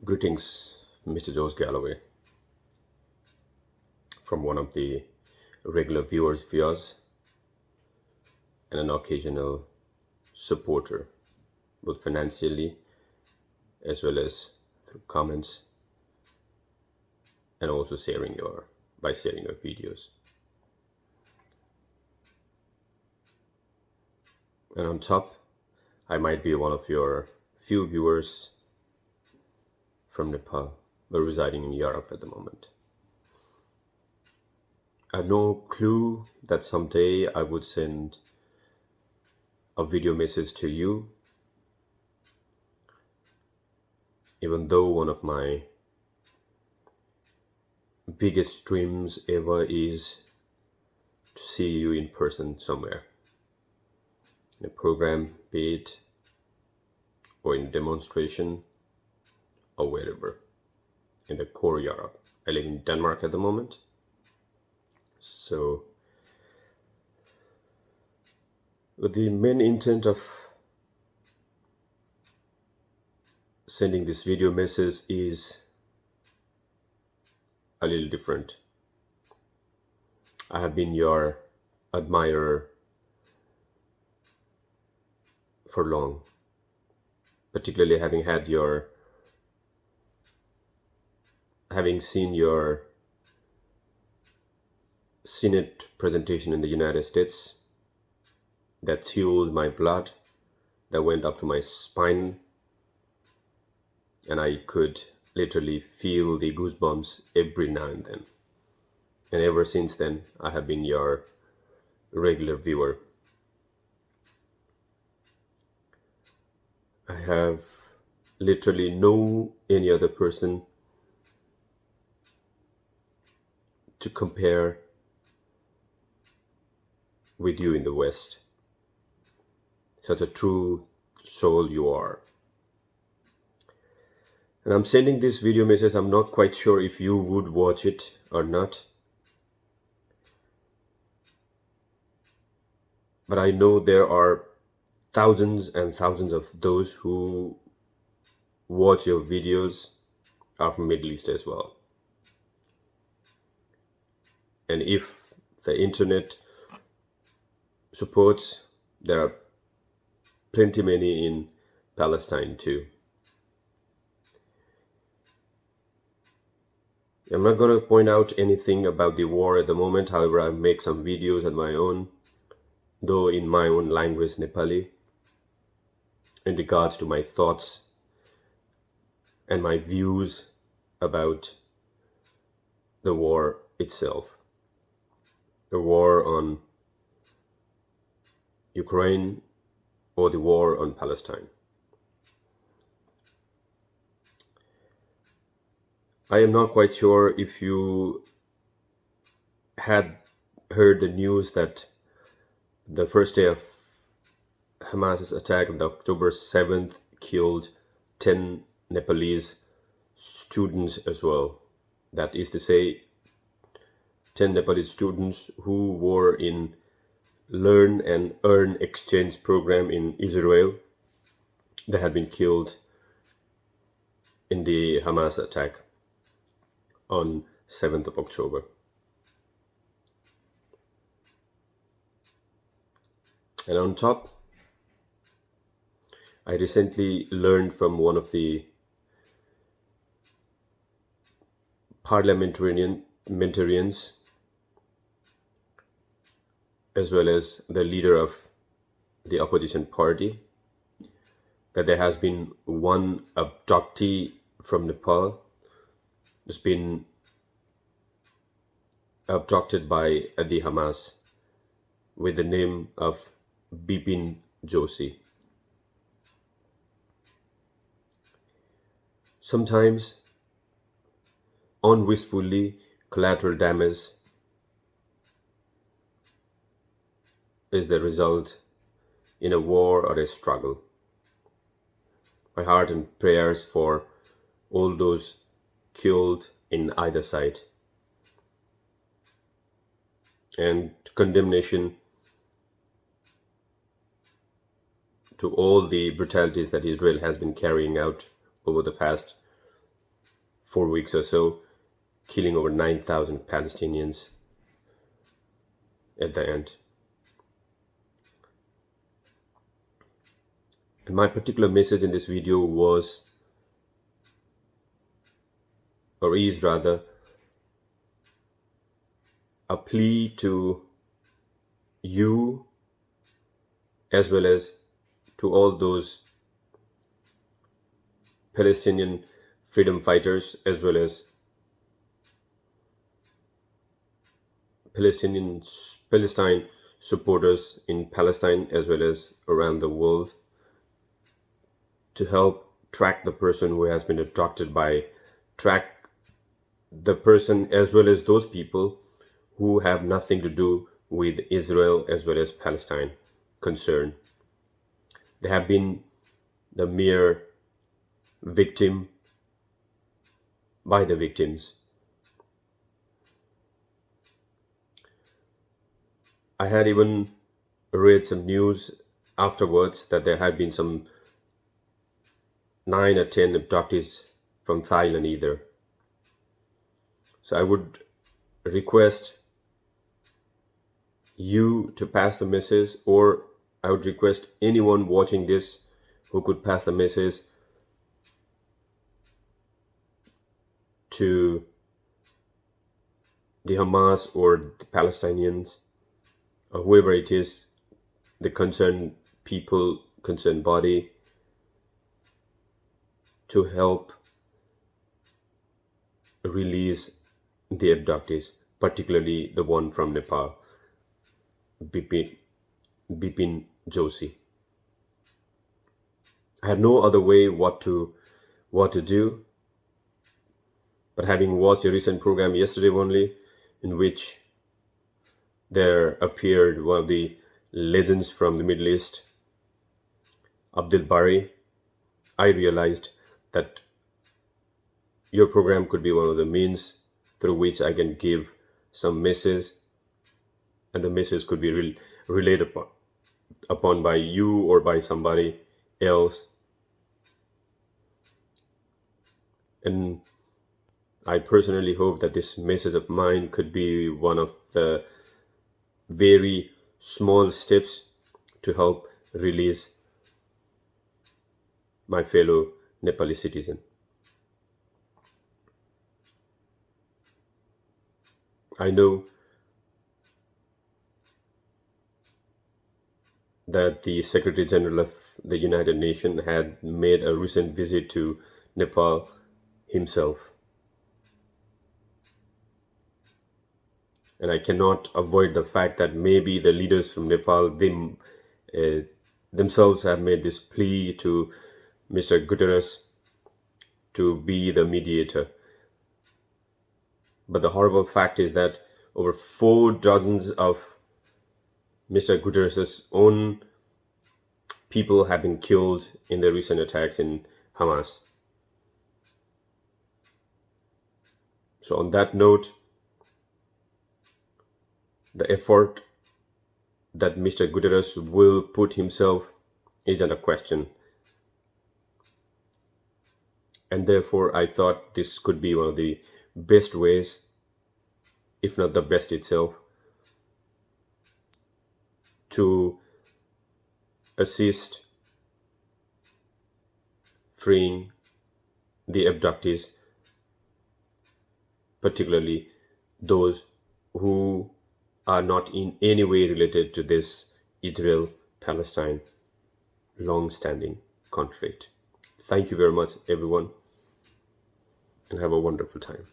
Greetings, Mr. Josh Galloway, from one of the regular viewers of yours and an occasional supporter, both financially as well as through comments and also sharing your videos. And on top, I might be one of your few viewers from Nepal, but residing in Europe at the moment. I had no clue that someday I would send a video message to you, even though one of my biggest dreams ever is to see you in person somewhere, in a program, be it, or in a demonstration, or wherever, in the core Europe. I live in Denmark at the moment, so the main intent of sending this video message is a little different. I have been your admirer for long, particularly having seen your Senate presentation in the United States that chilled my blood, that went up to my spine, and I could literally feel the goosebumps every now and then. And ever since then, I have been your regular viewer. I have literally no any other person to compare with you in the West. Such a true soul you are. And I'm sending this video message. I'm not quite sure if you would watch it or not, but I know there are thousands and thousands of those who watch your videos are from Middle East as well. And if the internet supports, there are plenty many in Palestine too. I'm not going to point out anything about the war at the moment. However, I make some videos on my own, though in my own language, Nepali, in regards to my thoughts and my views about the war itself. The war on Ukraine or the war on Palestine. I am not quite sure if you had heard the news that the first day of Hamas's attack on October 7th killed 10 Nepalese students as well. That is to say, 10 Nepalese students who were in Learn and Earn exchange program in Israel that had been killed in the Hamas attack on 7th of October. And on top, I recently learned from one of the parliamentarians as well as the leader of the opposition party that there has been one abductee from Nepal who's been abducted by the Hamas with the name of Bipin Joshi. Sometimes, unwistfully, collateral damage is the result in a war or a struggle. My heart and prayers for all those killed in either side, and condemnation to all the brutalities that Israel has been carrying out over the past 4 weeks or so, killing over 9,000 Palestinians at the end. And my particular message in this video was, or is rather, a plea to you as well as to all those Palestinian freedom fighters as well as Palestine supporters in Palestine as well as around the world, to help track the person who has been abducted, by track the person as well as those people who have nothing to do with Israel as well as Palestine concern. They have been the mere victim by the victims. I had even read some news afterwards that there had been some 9 or 10 abductees from Thailand either. So I would request you to pass the message, or I would request anyone watching this who could pass the message to the Hamas or the Palestinians or whoever it is, the concerned people, concerned body, to help release the abductees, particularly the one from Nepal, Bipin Joshi. I had no other way what to do, but having watched a recent program yesterday only, in which there appeared one of the legends from the Middle East, Abdul Bari, I realized that your program could be one of the means through which I can give some message, and the message could be relayed upon by you or by somebody else. And I personally hope that this message of mine could be one of the very small steps to help release my fellow Nepali citizen. I know that the Secretary General of the United Nations had made a recent visit to Nepal himself. And I cannot avoid the fact that maybe the leaders from Nepal themselves have made this plea to Mr. Guterres to be the mediator. But the horrible fact is that over 4 dozens of Mr. Guterres' own people have been killed in the recent attacks in Hamas. So on that note, the effort that Mr. Guterres will put himself is under question. And therefore, I thought this could be one of the best ways, if not the best itself, to assist freeing the abductees, particularly those who are not in any way related to this Israel-Palestine long-standing conflict. Thank you very much, everyone, and have a wonderful time.